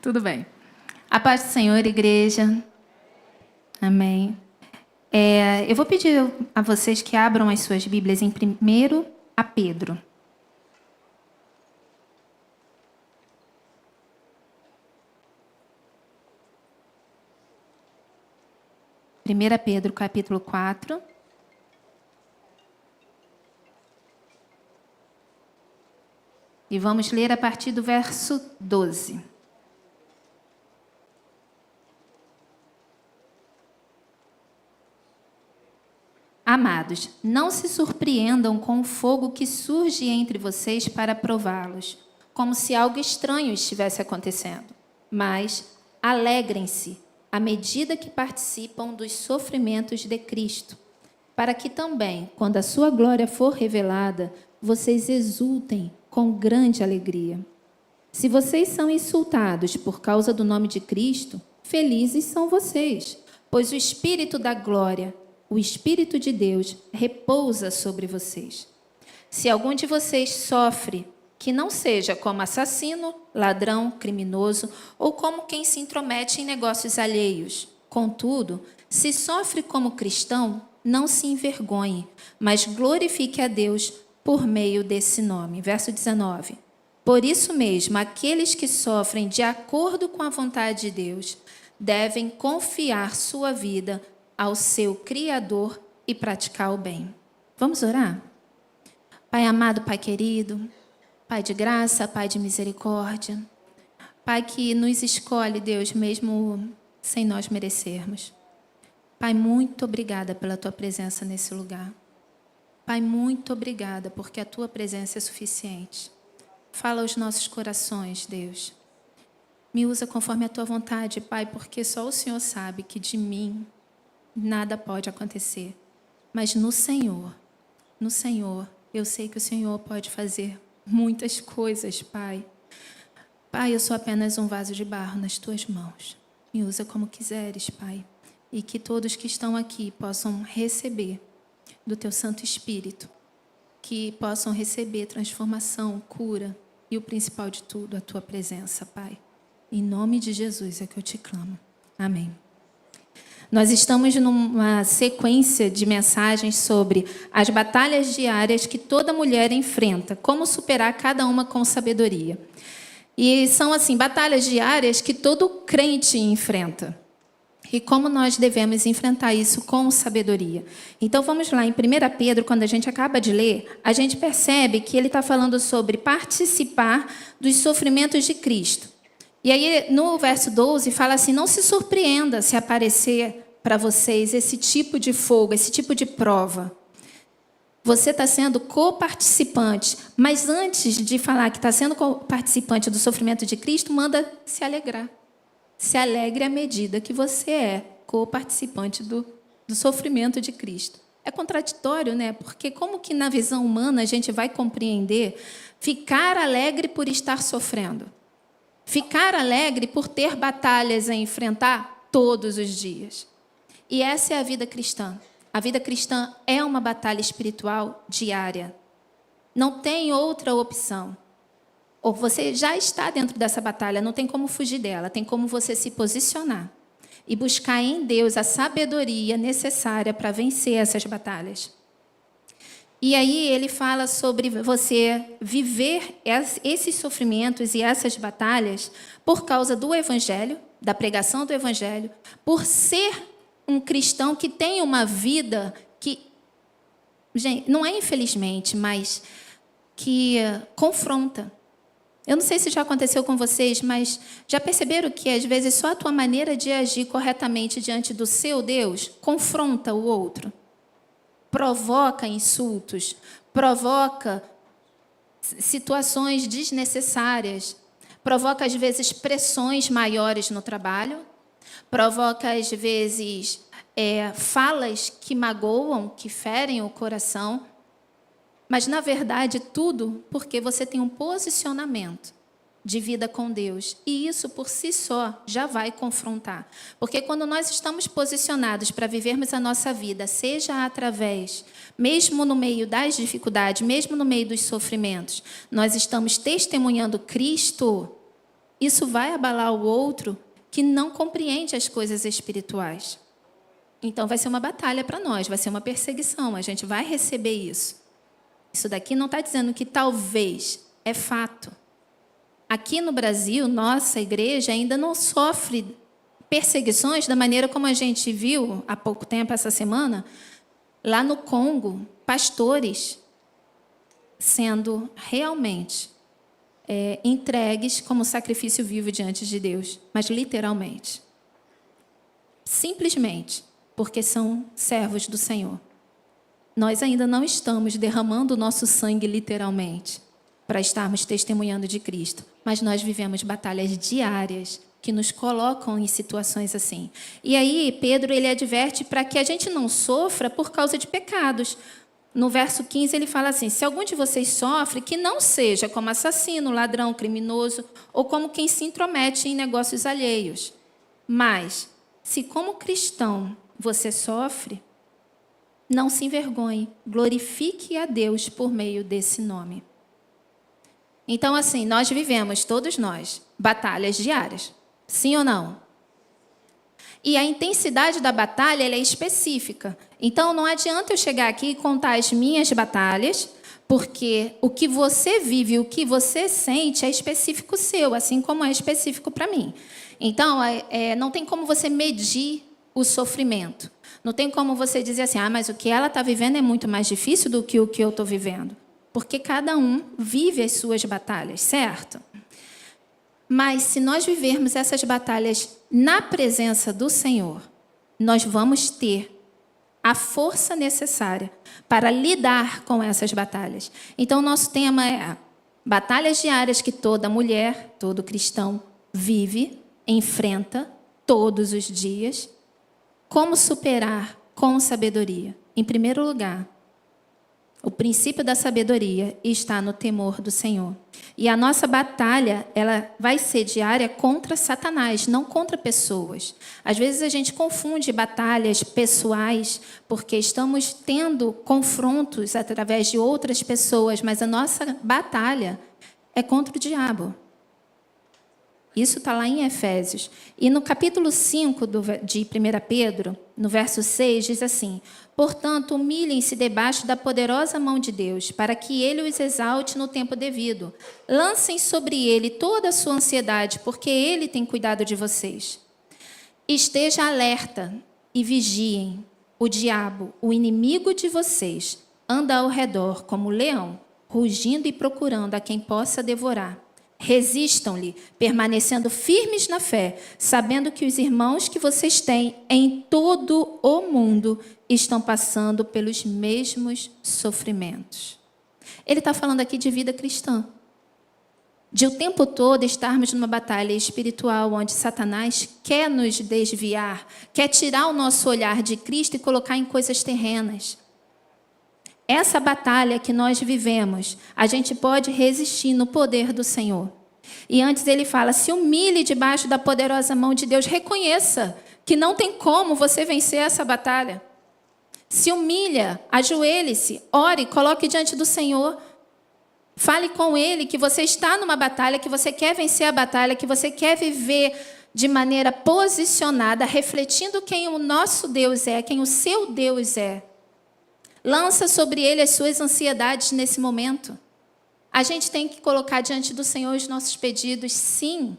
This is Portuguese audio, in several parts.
Tudo bem. A paz do Senhor, igreja. Amém. Eu vou pedir a vocês que abram as suas Bíblias em 1 a Pedro. Primeira Pedro, capítulo 4. E vamos ler a partir do verso 12. Amados, não se surpreendam com o fogo que surge entre vocês para prová-los, como se algo estranho estivesse acontecendo. Mas alegrem-se à medida que participam dos sofrimentos de Cristo, para que também, quando a sua glória for revelada, vocês exultem com grande alegria. Se vocês são insultados por causa do nome de Cristo, felizes são vocês, pois o Espírito da glória, o Espírito de Deus, repousa sobre vocês. Se algum de vocês sofre, que não seja como assassino, ladrão, criminoso ou como quem se intromete em negócios alheios. Contudo, se sofre como cristão, não se envergonhe, mas glorifique a Deus por meio desse nome. Verso 19. Por isso mesmo, aqueles que sofrem de acordo com a vontade de Deus devem confiar sua vida ao seu Criador e praticar o bem. Vamos orar? Pai amado, Pai querido, Pai de graça, Pai de misericórdia, Pai que nos escolhe, Deus, mesmo sem nós merecermos. Pai, muito obrigada pela Tua presença nesse lugar. Pai, muito obrigada, porque a Tua presença é suficiente. Fala aos nossos corações, Deus. Me usa conforme a Tua vontade, Pai, porque só o Senhor sabe que de mim nada pode acontecer. Mas no Senhor, eu sei que o Senhor pode fazer muitas coisas, Pai. Pai, eu sou apenas um vaso de barro nas Tuas mãos. Me usa como quiseres, Pai. E que todos que estão aqui possam receber do Teu Santo Espírito, que possam receber transformação, cura e o principal de tudo, a Tua presença, Pai. Em nome de Jesus é que eu te clamo. Amém. Nós estamos numa sequência de mensagens sobre as batalhas diárias que toda mulher enfrenta, como superar cada uma com sabedoria. E são, assim, batalhas diárias que todo crente enfrenta. E como nós devemos enfrentar isso com sabedoria. Então, vamos lá, em 1 Pedro, quando a gente acaba de ler, a gente percebe que ele está falando sobre participar dos sofrimentos de Cristo. E aí, no verso 12, fala assim, não se surpreenda se aparecer para vocês esse tipo de fogo, esse tipo de prova. Você está sendo coparticipante, mas antes de falar que está sendo coparticipante do sofrimento de Cristo, manda se alegrar. Se alegre à medida que você é coparticipante do sofrimento de Cristo. É contraditório, né? Porque como que na visão humana a gente vai compreender ficar alegre por estar sofrendo? Ficar alegre por ter batalhas a enfrentar todos os dias. E essa é a vida cristã. A vida cristã é uma batalha espiritual diária. Não tem outra opção. Ou você já está dentro dessa batalha, não tem como fugir dela, tem como você se posicionar e buscar em Deus a sabedoria necessária para vencer essas batalhas. E aí ele fala sobre você viver esses sofrimentos e essas batalhas por causa do Evangelho, da pregação do Evangelho, por ser um cristão que tem uma vida que, gente, não é infelizmente, mas que confronta. Eu não sei se já aconteceu com vocês, mas já perceberam que às vezes só a tua maneira de agir corretamente diante do seu Deus confronta o outro? Provoca insultos, provoca situações desnecessárias, provoca às vezes pressões maiores no trabalho, provoca às vezes falas que magoam, que ferem o coração, mas na verdade tudo porque você tem um posicionamento de vida com Deus. E isso por si só já vai confrontar. Porque quando nós estamos posicionados para vivermos a nossa vida, seja através, mesmo no meio das dificuldades, mesmo no meio dos sofrimentos, nós estamos testemunhando Cristo, isso vai abalar o outro que não compreende as coisas espirituais. Então, vai ser uma batalha para nós, vai ser uma perseguição, a gente vai receber isso. Isso daqui não está dizendo que talvez, é fato. Aqui no Brasil, nossa igreja ainda não sofre perseguições da maneira como a gente viu há pouco tempo, essa semana, lá no Congo, pastores sendo realmente entregues como sacrifício vivo diante de Deus, mas literalmente. Simplesmente porque são servos do Senhor. Nós ainda não estamos derramando o nosso sangue literalmente para estarmos testemunhando de Cristo, mas nós vivemos batalhas diárias que nos colocam em situações assim. E aí Pedro ele adverte para que a gente não sofra por causa de pecados. No verso 15 ele fala assim: se algum de vocês sofre, que não seja como assassino, ladrão, criminoso ou como quem se intromete em negócios alheios. Mas, se como cristão você sofre, não se envergonhe, glorifique a Deus por meio desse nome. Então, assim, nós vivemos, todos nós, batalhas diárias. Sim ou não? E a intensidade da batalha ela é específica. Então, não adianta eu chegar aqui e contar as minhas batalhas, porque o que você vive, o que você sente é específico seu, assim como é específico para mim. Então, não tem como você medir o sofrimento. Não tem como você dizer assim, mas o que ela está vivendo é muito mais difícil do que o que eu estou vivendo. Porque cada um vive as suas batalhas, certo? Mas se nós vivermos essas batalhas na presença do Senhor, nós vamos ter a força necessária para lidar com essas batalhas. Então, nosso tema é batalhas diárias que toda mulher, todo cristão vive, enfrenta todos os dias. Como superar com sabedoria? Em primeiro lugar, o princípio da sabedoria está no temor do Senhor. E a nossa batalha, ela vai ser diária contra Satanás, não contra pessoas. Às vezes a gente confunde batalhas pessoais, porque estamos tendo confrontos através de outras pessoas, mas a nossa batalha é contra o diabo. Isso está lá em Efésios. E no capítulo 5 de 1 Pedro, no verso 6, diz assim: portanto, humilhem-se debaixo da poderosa mão de Deus, para que Ele os exalte no tempo devido. Lancem sobre Ele toda a sua ansiedade, porque Ele tem cuidado de vocês. Esteja alerta e vigiem. O diabo, o inimigo de vocês, anda ao redor como leão, rugindo e procurando a quem possa devorar. Resistam-lhe, permanecendo firmes na fé, sabendo que os irmãos que vocês têm em todo o mundo estão passando pelos mesmos sofrimentos. Ele está falando aqui de vida cristã. De o tempo todo estarmos numa batalha espiritual onde Satanás quer nos desviar, quer tirar o nosso olhar de Cristo e colocar em coisas terrenas. Essa batalha que nós vivemos, a gente pode resistir no poder do Senhor. E antes ele fala, se humilhe debaixo da poderosa mão de Deus, reconheça que não tem como você vencer essa batalha. Se humilha, ajoelhe-se, ore, coloque diante do Senhor. Fale com Ele que você está numa batalha, que você quer vencer a batalha, que você quer viver de maneira posicionada, refletindo quem o nosso Deus é, quem o seu Deus é. Lança sobre Ele as suas ansiedades nesse momento. A gente tem que colocar diante do Senhor os nossos pedidos, sim,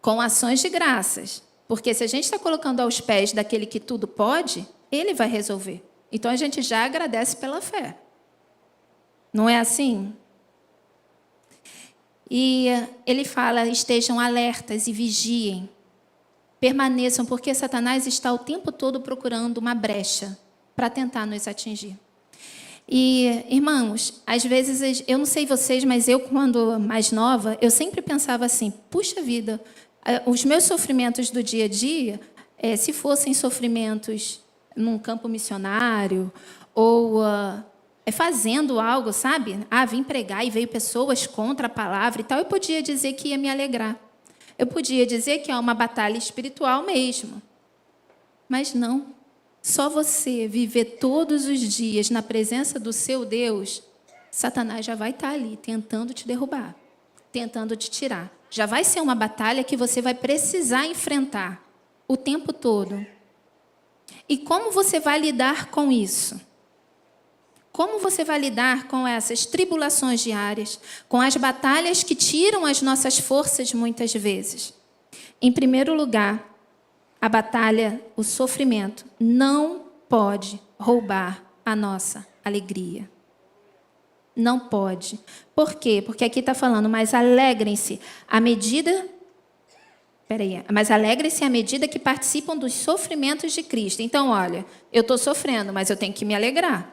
com ações de graças. Porque se a gente está colocando aos pés daquele que tudo pode, Ele vai resolver. Então a gente já agradece pela fé. Não é assim? E ele fala, estejam alertas e vigiem. Permaneçam, porque Satanás está o tempo todo procurando uma brecha para tentar nos atingir. E, irmãos, às vezes, eu não sei vocês, mas eu, quando mais nova, eu sempre pensava assim, puxa vida, os meus sofrimentos do dia a dia, se fossem sofrimentos num campo missionário, ou fazendo algo, sabe? Vim pregar e veio pessoas contra a palavra e tal, eu podia dizer que ia me alegrar. Eu podia dizer que é uma batalha espiritual mesmo. Mas não. Só você viver todos os dias na presença do seu Deus, Satanás já vai estar ali tentando te derrubar, tentando te tirar, Já vai ser uma batalha que você vai precisar enfrentar o tempo todo. E como você vai lidar com isso? Como você vai lidar com essas tribulações diárias, com as batalhas que tiram as nossas forças muitas vezes? Em primeiro lugar, a batalha, o sofrimento, não pode roubar a nossa alegria. Não pode. Por quê? Porque aqui está falando, mas alegrem-se à medida... Mas alegrem-se à medida que participam dos sofrimentos de Cristo. Então, olha, eu estou sofrendo, mas eu tenho que me alegrar.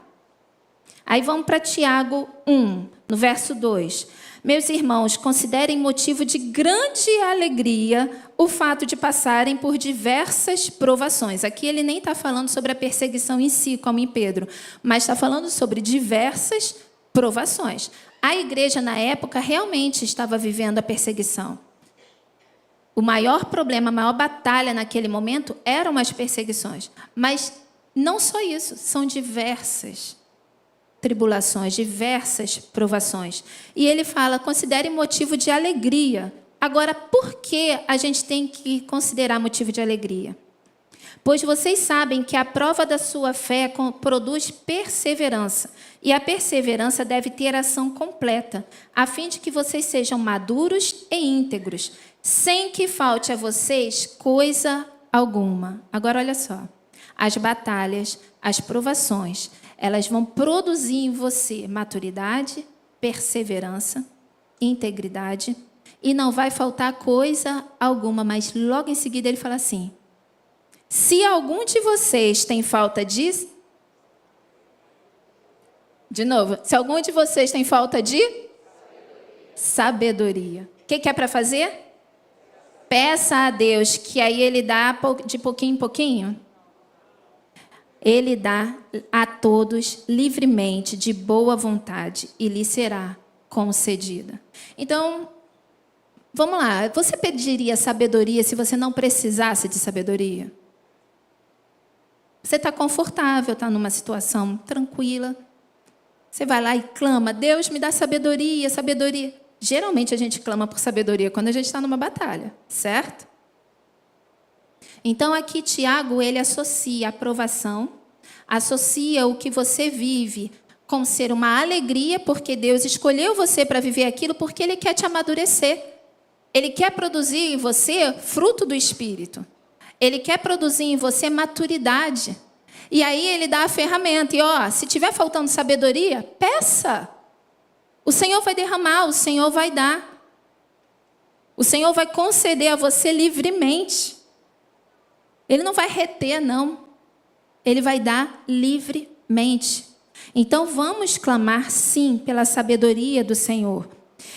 Aí vamos para Tiago 1, no verso 2. Meus irmãos, considerem motivo de grande alegria o fato de passarem por diversas provações. Aqui ele nem está falando sobre a perseguição em si, como em Pedro, mas está falando sobre diversas provações. A igreja, na época, realmente estava vivendo a perseguição. O maior problema, a maior batalha naquele momento eram as perseguições. Mas não só isso, são diversas tribulações, diversas provações. E ele fala, considere motivo de alegria. Agora, por que a gente tem que considerar motivo de alegria? Pois vocês sabem que a prova da sua fé produz perseverança. E a perseverança deve ter ação completa, a fim de que vocês sejam maduros e íntegros, sem que falte a vocês coisa alguma. Agora, olha só. As batalhas, as provações, elas vão produzir em você maturidade, perseverança, integridade, e não vai faltar coisa alguma. Mas logo em seguida ele fala assim, se algum de vocês tem falta de... De novo, se algum de vocês tem falta de... Sabedoria. O que é para fazer? Peça a Deus, que aí Ele dá de pouquinho em pouquinho. Ele dá a todos livremente, de boa vontade, e lhe será concedida. Então, vamos lá. Você pediria sabedoria se você não precisasse de sabedoria? Você está confortável, está numa situação tranquila. Você vai lá e clama, Deus me dá sabedoria, sabedoria. Geralmente a gente clama por sabedoria quando a gente está numa batalha, certo? Então aqui Tiago, ele associa a provação, associa o que você vive com ser uma alegria, porque Deus escolheu você para viver aquilo, porque Ele quer te amadurecer. Ele quer produzir em você fruto do Espírito. Ele quer produzir em você maturidade. E aí Ele dá a ferramenta. E, se tiver faltando sabedoria, peça. O Senhor vai derramar, o Senhor vai dar. O Senhor vai conceder a você livremente. Ele não vai reter, não. Ele vai dar livremente. Então, vamos clamar, sim, pela sabedoria do Senhor.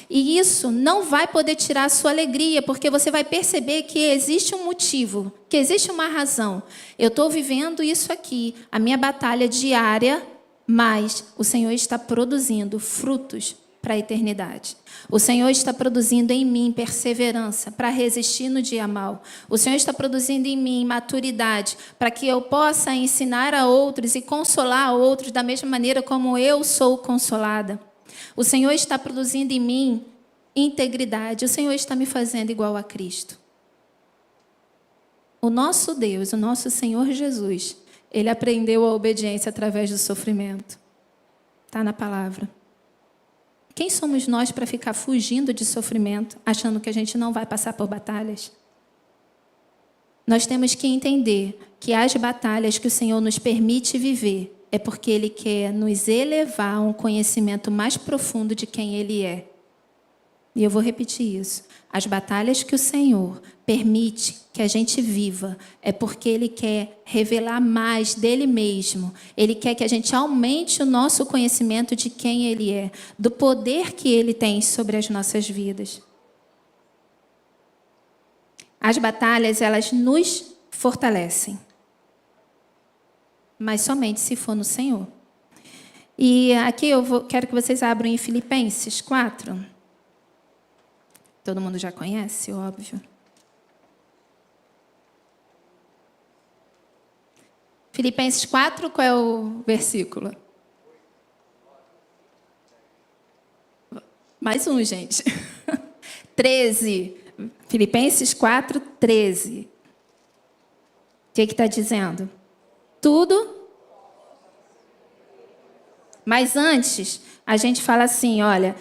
E isso não vai poder tirar a sua alegria, porque você vai perceber que existe um motivo, que existe uma razão. Eu estou vivendo isso aqui, a minha batalha diária, mas o Senhor está produzindo frutos para a eternidade. O Senhor está produzindo em mim perseverança para resistir no dia mau. O Senhor está produzindo em mim maturidade para que eu possa ensinar a outros e consolar a outros da mesma maneira como eu sou consolada. O Senhor está produzindo em mim integridade. O Senhor está me fazendo igual a Cristo. O nosso Deus, o nosso Senhor Jesus, Ele aprendeu a obediência através do sofrimento. Está na palavra. Quem somos nós para ficar fugindo de sofrimento, achando que a gente não vai passar por batalhas? Nós temos que entender que as batalhas que o Senhor nos permite viver é porque Ele quer nos elevar a um conhecimento mais profundo de quem Ele é. E eu vou repetir isso. As batalhas que o Senhor permite que a gente viva é porque Ele quer revelar mais dEle mesmo. Ele quer que a gente aumente o nosso conhecimento de quem Ele é, do poder que Ele tem sobre as nossas vidas. As batalhas, elas nos fortalecem. Mas somente se for no Senhor. E aqui quero que vocês abram em Filipenses 4. Todo mundo já conhece, óbvio. Filipenses 4, qual é o versículo? Mais um, gente. 13. Filipenses 4, 13. O que está dizendo? Tudo. Mas antes, a gente fala assim, olha,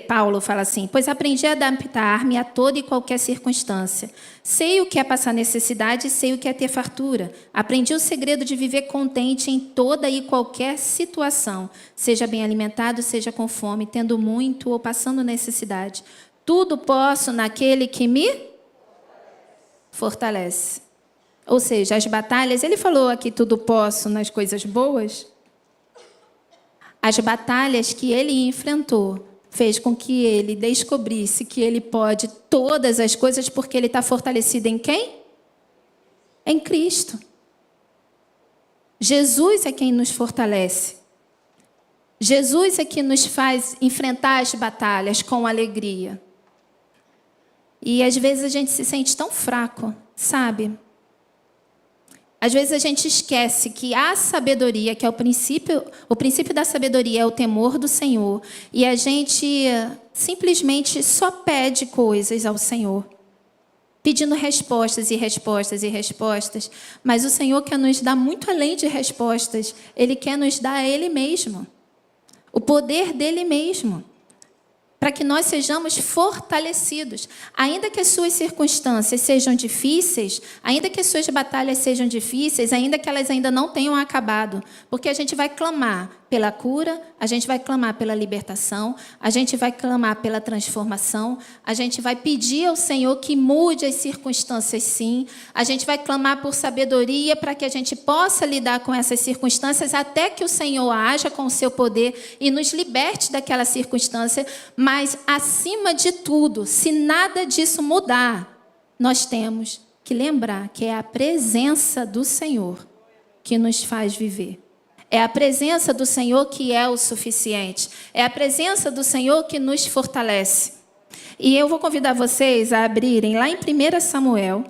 Paulo fala assim, pois aprendi a adaptar-me a toda e qualquer circunstância. Sei o que é passar necessidade e sei o que é ter fartura. Aprendi o segredo de viver contente em toda e qualquer situação, seja bem alimentado, seja com fome, tendo muito ou passando necessidade. Tudo posso naquele que me fortalece. Ou seja, as batalhas, ele falou aqui tudo posso nas coisas boas. As batalhas que ele enfrentou fez com que ele descobrisse que ele pode todas as coisas porque ele está fortalecido em quem? Em Cristo. Jesus é quem nos fortalece. Jesus é que nos faz enfrentar as batalhas com alegria. E às vezes a gente se sente tão fraco, sabe? Às vezes a gente esquece que a sabedoria, que é o princípio da sabedoria é o temor do Senhor, e a gente simplesmente só pede coisas ao Senhor, pedindo respostas e respostas e respostas, mas o Senhor quer nos dar muito além de respostas, Ele quer nos dar a Ele mesmo, o poder dEle mesmo, para que nós sejamos fortalecidos. Ainda que as suas circunstâncias sejam difíceis, ainda que as suas batalhas sejam difíceis, ainda que elas ainda não tenham acabado, porque a gente vai clamar pela cura, a gente vai clamar pela libertação, a gente vai clamar pela transformação, a gente vai pedir ao Senhor que mude as circunstâncias, sim, a gente vai clamar por sabedoria para que a gente possa lidar com essas circunstâncias até que o Senhor haja com o seu poder e nos liberte daquela circunstância, mas, acima de tudo, se nada disso mudar, nós temos que lembrar que é a presença do Senhor que nos faz viver. É a presença do Senhor que é o suficiente. É a presença do Senhor que nos fortalece. E eu vou convidar vocês a abrirem lá em 1 Samuel,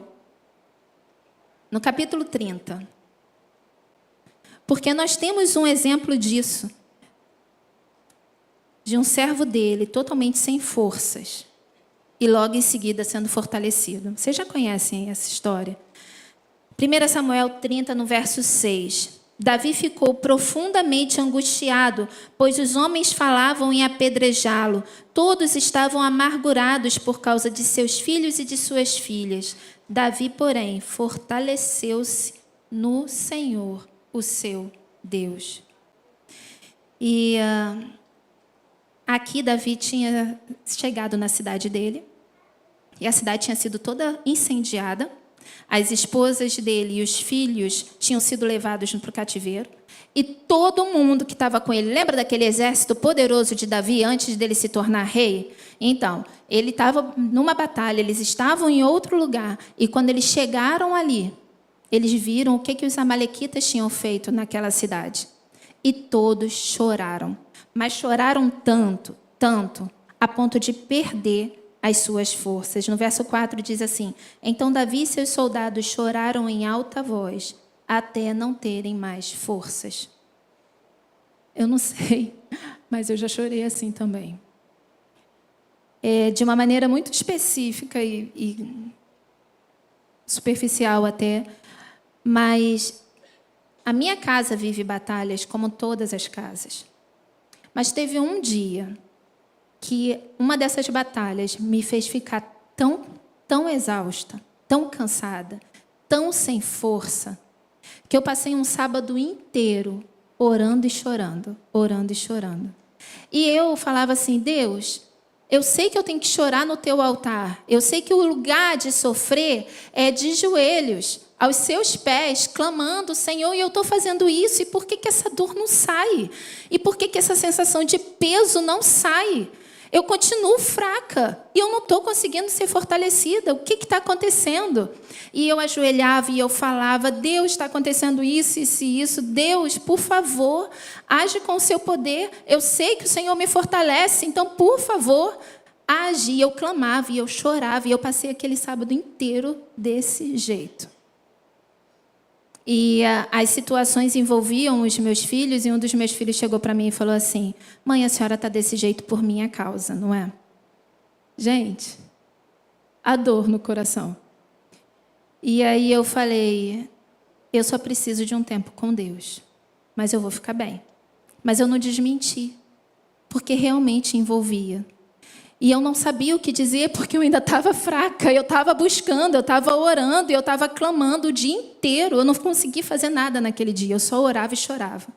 no capítulo 30. Porque nós temos um exemplo disso. De um servo dele totalmente sem forças e logo em seguida sendo fortalecido. Vocês já conhecem essa história? 1 Samuel 30, no verso 6. Davi ficou profundamente angustiado, pois os homens falavam em apedrejá-lo. Todos estavam amargurados por causa de seus filhos e de suas filhas. Davi, porém, fortaleceu-se no Senhor, o seu Deus. E aqui Davi tinha chegado na cidade dele, e a cidade tinha sido toda incendiada. As esposas dele e os filhos tinham sido levados para o cativeiro. E todo mundo que estava com ele, lembra daquele exército poderoso de Davi antes dele se tornar rei? Então, ele estava numa batalha, eles estavam em outro lugar. E quando eles chegaram ali, eles viram o que os amalequitas tinham feito naquela cidade. E todos choraram. Mas choraram tanto, tanto, a ponto de perder as suas forças. No verso 4 diz assim: então Davi e seus soldados choraram em alta voz, até não terem mais forças. Eu não sei, mas eu já chorei assim também. De uma maneira muito específica e superficial até, mas a minha casa vive batalhas como todas as casas. Mas teve um dia que uma dessas batalhas me fez ficar tão exausta, tão cansada, tão sem força, que eu passei um sábado inteiro orando e chorando, orando e chorando. E eu falava assim: Deus, eu sei que eu tenho que chorar no teu altar, eu sei que o lugar de sofrer é de joelhos, aos seus pés, clamando, Senhor, e eu estou fazendo isso, e por que essa dor não sai? E por que essa sensação de peso não sai? Eu continuo fraca e eu não estou conseguindo ser fortalecida. O que está acontecendo? E eu ajoelhava e eu falava: Deus, está acontecendo isso, isso e isso. Deus, por favor, age com o seu poder. Eu sei que o Senhor me fortalece, então, por favor, age. E eu clamava e eu chorava e eu passei aquele sábado inteiro desse jeito. E as situações envolviam os meus filhos, e um dos meus filhos chegou para mim e falou assim: mãe, a senhora está desse jeito por minha causa, não é? Gente, a dor no coração. E aí eu falei, eu só preciso de um tempo com Deus, mas eu vou ficar bem. Mas eu não desmenti, porque realmente envolvia. E eu não sabia o que dizer, porque eu ainda estava fraca, eu estava buscando, eu estava orando, eu estava clamando o dia inteiro. Eu não consegui fazer nada naquele dia, eu só orava e chorava.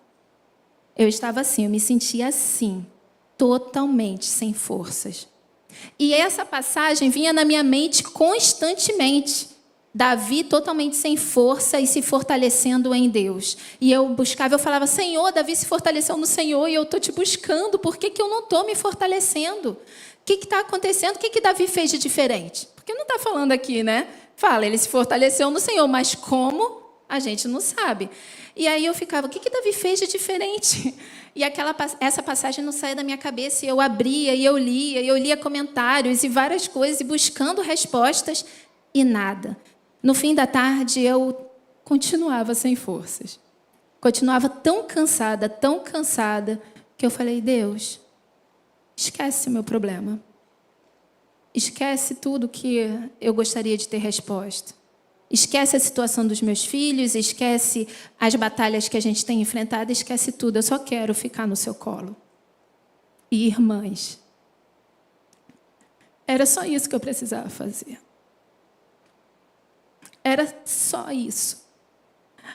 Eu estava assim, eu me sentia assim, totalmente sem forças. E essa passagem vinha na minha mente constantemente. Davi totalmente sem força e se fortalecendo em Deus. E eu buscava, eu falava, Senhor, Davi se fortaleceu no Senhor e eu estou te buscando, por que eu não estou me fortalecendo? O que está acontecendo? O que Davi fez de diferente? Porque não está falando aqui, né? Fala, ele se fortaleceu no Senhor, mas como? A gente não sabe. E aí eu ficava, o que Davi fez de diferente? E essa passagem não saía da minha cabeça, e eu abria, e eu lia comentários e várias coisas, e buscando respostas, e nada. No fim da tarde, eu continuava sem forças. Continuava tão cansada, que eu falei, Deus, esquece o meu problema. Esquece tudo que eu gostaria de ter resposta. Esquece a situação dos meus filhos, esquece as batalhas que a gente tem enfrentado, esquece tudo. Eu só quero ficar no seu colo. E irmãs, era só isso que eu precisava fazer. Era só isso.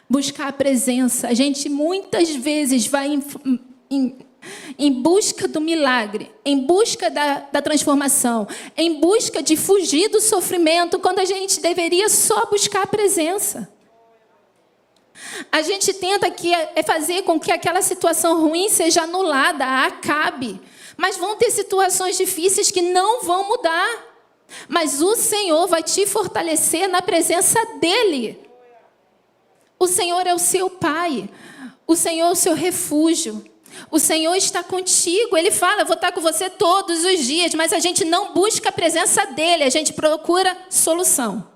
Buscar a presença. A gente muitas vezes vai em busca do milagre, em busca da transformação, em busca de fugir do sofrimento, quando a gente deveria só buscar a presença. A gente tenta fazer com que aquela situação ruim seja anulada, acabe. Mas vão ter situações difíceis que não vão mudar. Mas o Senhor vai te fortalecer na presença dEle. O Senhor é o seu Pai. O Senhor é o seu refúgio. O Senhor está contigo. Ele fala, eu vou estar com você todos os dias. Mas a gente não busca a presença dEle. A gente procura solução.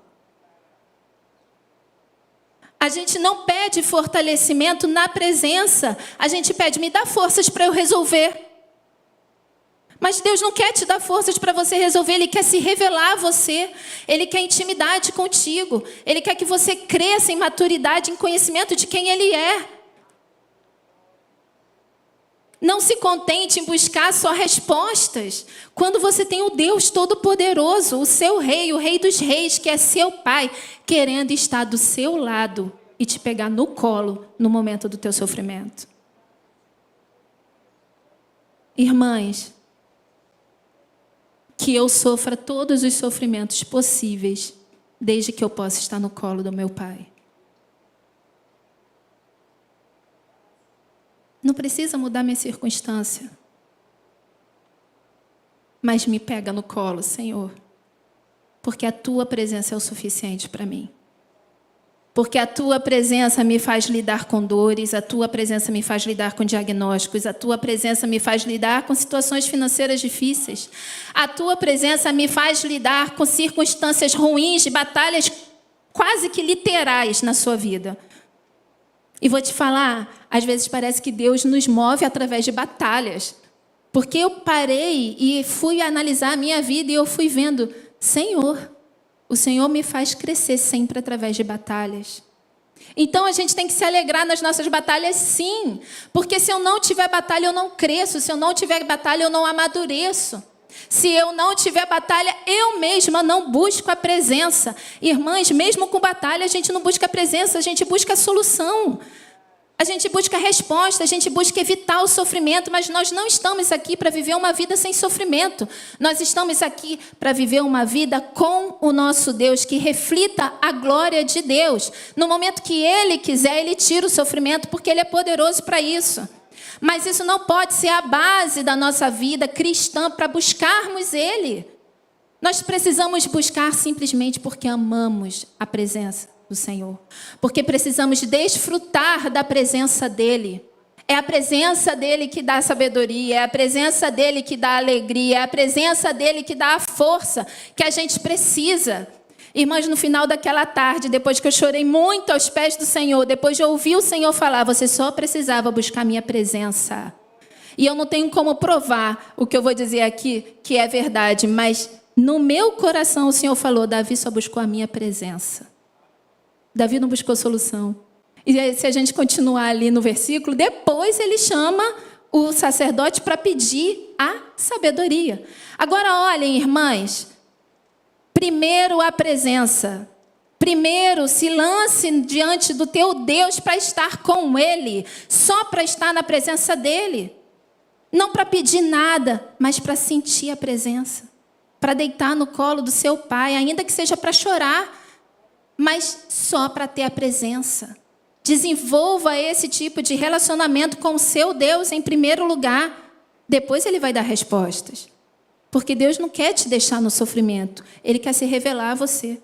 A gente não pede fortalecimento na presença. A gente pede, me dá forças para eu resolver. Mas Deus não quer te dar forças para você resolver. Ele quer se revelar a você. Ele quer intimidade contigo. Ele quer que você cresça em maturidade, em conhecimento de quem Ele é. Não se contente em buscar só respostas. Quando você tem o Deus Todo-Poderoso, o seu Rei, o Rei dos Reis, que é seu Pai, querendo estar do seu lado e te pegar no colo no momento do teu sofrimento. Irmãs, que eu sofra todos os sofrimentos possíveis, desde que eu possa estar no colo do meu Pai. Não precisa mudar minha circunstância, mas me pega no colo, Senhor, porque a Tua presença é o suficiente para mim. Porque a Tua presença me faz lidar com dores, a Tua presença me faz lidar com diagnósticos, a Tua presença me faz lidar com situações financeiras difíceis. A Tua presença me faz lidar com circunstâncias ruins, de batalhas quase que literais na sua vida. E vou te falar, às vezes parece que Deus nos move através de batalhas. Porque eu parei e fui analisar a minha vida e eu fui vendo, Senhor, o Senhor me faz crescer sempre através de batalhas. Então a gente tem que se alegrar nas nossas batalhas, sim. Porque se eu não tiver batalha, eu não cresço. Se eu não tiver batalha, eu não amadureço. Se eu não tiver batalha, eu mesma não busco a presença. Irmãs, mesmo com batalha, a gente não busca a presença, a gente busca a solução. A gente busca a resposta, a gente busca evitar o sofrimento, mas nós não estamos aqui para viver uma vida sem sofrimento. Nós estamos aqui para viver uma vida com o nosso Deus, que reflita a glória de Deus. No momento que Ele quiser, Ele tira o sofrimento, porque Ele é poderoso para isso. Mas isso não pode ser a base da nossa vida cristã para buscarmos Ele. Nós precisamos buscar simplesmente porque amamos a presença do Senhor. Porque precisamos desfrutar da presença dEle. É a presença dEle que dá sabedoria, é a presença dEle que dá alegria, é a presença dEle que dá a força que a gente precisa. Irmãs, no final daquela tarde, depois que eu chorei muito aos pés do Senhor, depois de ouvir o Senhor falar, você só precisava buscar minha presença. E eu não tenho como provar o que eu vou dizer aqui, que é verdade, mas no meu coração o Senhor falou, Davi só buscou a minha presença. Davi não buscou solução. E aí, se a gente continuar ali no versículo, depois ele chama o sacerdote para pedir a sabedoria. Agora olhem, irmãs, primeiro a presença. Primeiro, se lance diante do teu Deus para estar com Ele, só para estar na presença dEle. Não para pedir nada, mas para sentir a presença. Para deitar no colo do seu pai, ainda que seja para chorar, mas só para ter a presença. Desenvolva esse tipo de relacionamento com o seu Deus em primeiro lugar. Depois Ele vai dar respostas. Porque Deus não quer te deixar no sofrimento. Ele quer se revelar a você.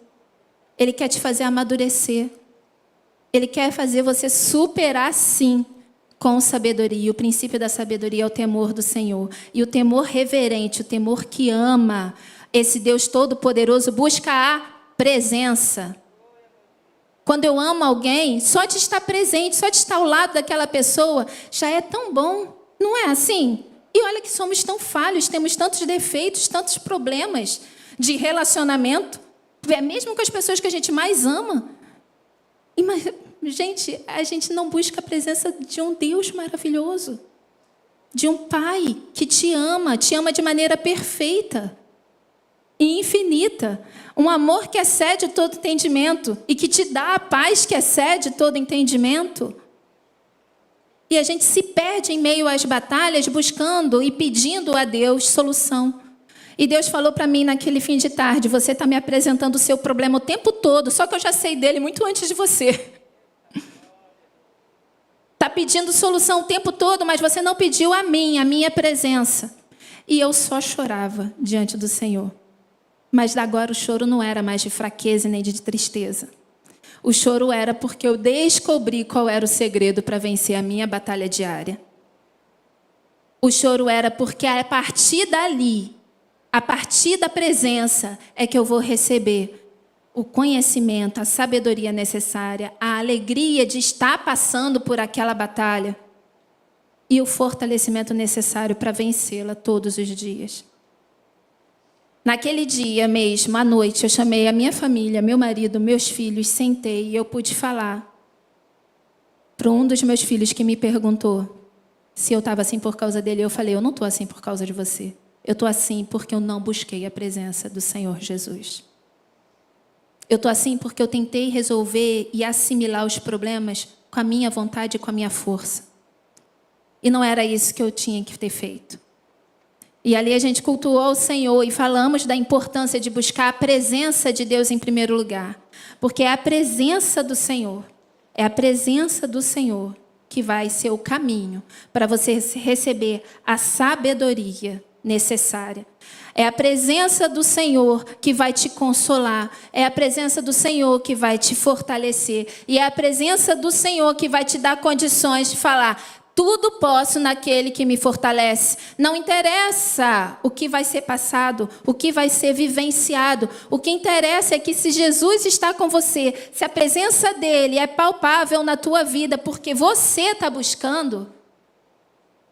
Ele quer te fazer amadurecer. Ele quer fazer você superar, sim, com sabedoria. O princípio da sabedoria é o temor do Senhor. E o temor reverente, o temor que ama esse Deus todo-poderoso, busca a presença. Quando eu amo alguém, só de estar presente, só de estar ao lado daquela pessoa, já é tão bom. Não é assim? E olha que somos tão falhos, temos tantos defeitos, tantos problemas de relacionamento. Mesmo com as pessoas que a gente mais ama. Mas, gente, a gente não busca a presença de um Deus maravilhoso. De um Pai que te ama de maneira perfeita e infinita. Um amor que excede todo entendimento e que te dá a paz que excede todo entendimento. E a gente se perde em meio às batalhas buscando e pedindo a Deus solução. E Deus falou para mim naquele fim de tarde, você está me apresentando o seu problema o tempo todo, só que eu já sei dele muito antes de você. Está pedindo solução o tempo todo, mas você não pediu a minha presença. E eu só chorava diante do Senhor. Mas agora o choro não era mais de fraqueza nem de tristeza. O choro era porque eu descobri qual era o segredo para vencer a minha batalha diária. O choro era porque a partir dali, a partir da presença, é que eu vou receber o conhecimento, a sabedoria necessária, a alegria de estar passando por aquela batalha e o fortalecimento necessário para vencê-la todos os dias. Naquele dia mesmo, à noite, eu chamei a minha família, meu marido, meus filhos, sentei e eu pude falar para um dos meus filhos que me perguntou se eu estava assim por causa dele. Eu falei, eu não estou assim por causa de você. Eu estou assim porque eu não busquei a presença do Senhor Jesus. Eu estou assim porque eu tentei resolver e assimilar os problemas com a minha vontade e com a minha força. E não era isso que eu tinha que ter feito. E ali a gente cultuou o Senhor e falamos da importância de buscar a presença de Deus em primeiro lugar. Porque é a presença do Senhor, que vai ser o caminho para você receber a sabedoria necessária. É a presença do Senhor que vai te consolar. É a presença do Senhor que vai te fortalecer. E é a presença do Senhor que vai te dar condições de falar, tudo posso naquele que me fortalece. Não interessa o que vai ser passado, o que vai ser vivenciado. O que interessa é que se Jesus está com você, se a presença dele é palpável na tua vida, porque você está buscando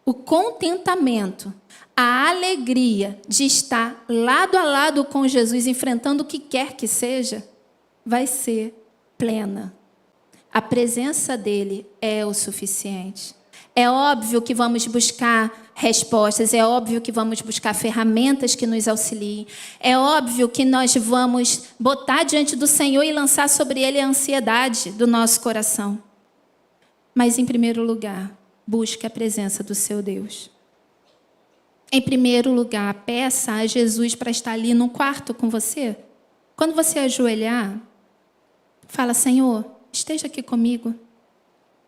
o contentamento, a alegria de estar lado a lado com Jesus, enfrentando o que quer que seja, vai ser plena. A presença dele é o suficiente. É óbvio que vamos buscar respostas, é óbvio que vamos buscar ferramentas que nos auxiliem, é óbvio que nós vamos botar diante do Senhor e lançar sobre ele a ansiedade do nosso coração. Mas, em primeiro lugar, busque a presença do seu Deus. Em primeiro lugar, peça a Jesus para estar ali no quarto com você. Quando você ajoelhar, fala, Senhor, esteja aqui comigo.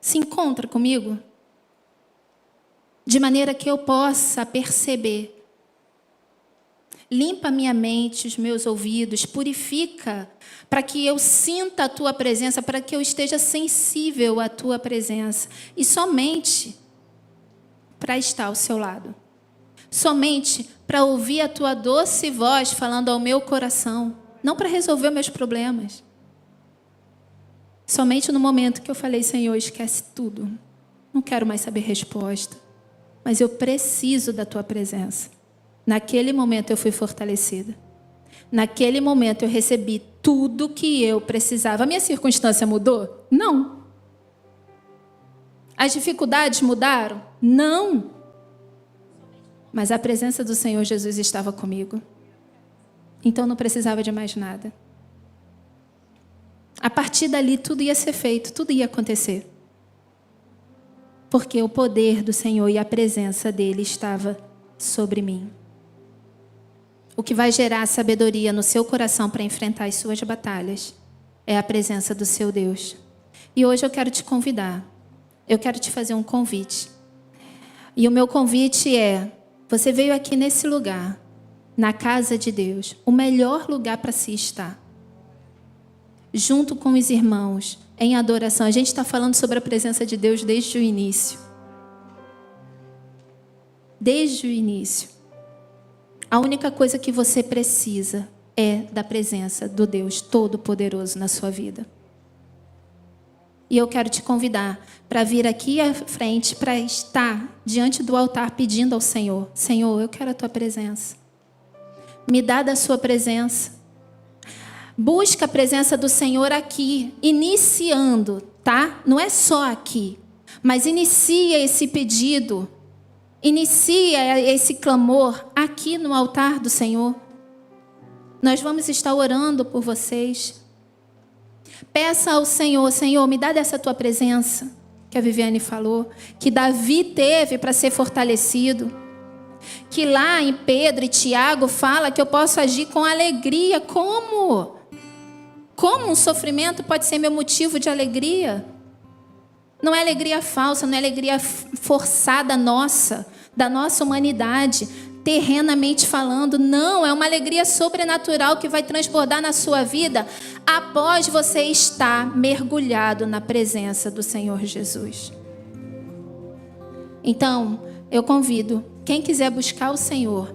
Se encontra comigo. De maneira que eu possa perceber. Limpa minha mente, os meus ouvidos, purifica, para que eu sinta a tua presença, para que eu esteja sensível à tua presença. E somente para estar ao seu lado. Somente para ouvir a tua doce voz falando ao meu coração. Não para resolver meus problemas. Somente no momento que eu falei, Senhor, esquece tudo. Não quero mais saber resposta. mas eu preciso da tua presença. Naquele momento eu fui fortalecida. Naquele momento eu recebi tudo que eu precisava. A minha circunstância mudou? Não. As dificuldades mudaram? Não. Mas a presença do Senhor Jesus estava comigo. Então não precisava de mais nada. A partir dali tudo ia ser feito, tudo ia acontecer. Porque o poder do Senhor e a presença dele estava sobre mim. O que vai gerar sabedoria no seu coração para enfrentar as suas batalhas é a presença do seu Deus. E hoje eu quero te convidar. Eu quero te fazer um convite. E o meu convite é: você veio aqui nesse lugar, na casa de Deus, o melhor lugar para se estar. Junto com os irmãos, em adoração. A gente está falando sobre a presença de Deus desde o início. Desde o início. A única coisa que você precisa é da presença do Deus Todo-Poderoso na sua vida. E eu quero te convidar para vir aqui à frente, para estar diante do altar pedindo ao Senhor: Senhor, eu quero a tua presença. Me dá da sua presença. Busca a presença do Senhor aqui, iniciando, tá? Não é só aqui, mas inicia esse pedido, inicia esse clamor aqui no altar do Senhor. Nós vamos estar orando por vocês. Peça ao Senhor: Senhor, me dá dessa tua presença, que a Viviane falou, que Davi teve para ser fortalecido. Que lá em Pedro e Tiago fala que eu posso agir com alegria. Como? Como um sofrimento pode ser meu motivo de alegria? Não é alegria falsa, não é alegria forçada nossa, da nossa humanidade, terrenamente falando. Não, é uma alegria sobrenatural que vai transbordar na sua vida após você estar mergulhado na presença do Senhor Jesus. Então, eu convido quem quiser buscar o Senhor,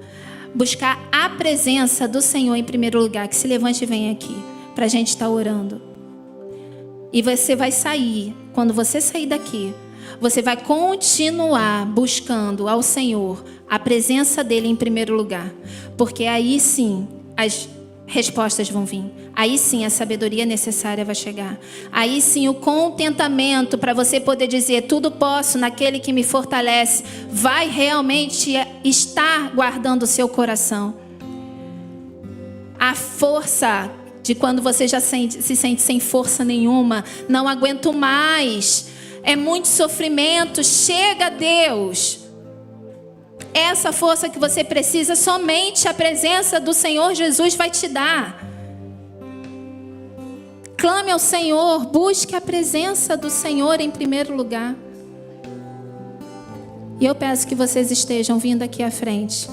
buscar a presença do Senhor em primeiro lugar, que se levante e venha aqui, para a gente estar orando. E você vai sair, quando você sair daqui, você vai continuar buscando ao Senhor, a presença dele em primeiro lugar. Porque aí sim, as respostas vão vir. Aí sim, a sabedoria necessária vai chegar. Aí sim, o contentamento para você poder dizer: tudo posso naquele que me fortalece, vai realmente estar guardando o seu coração. A força de quando você já se sente sem força nenhuma, não aguento mais, é muito sofrimento, chega a Deus. Essa força que você precisa, somente a presença do Senhor Jesus vai te dar. Clame ao Senhor, busque a presença do Senhor em primeiro lugar. E eu peço que vocês estejam vindo aqui à frente.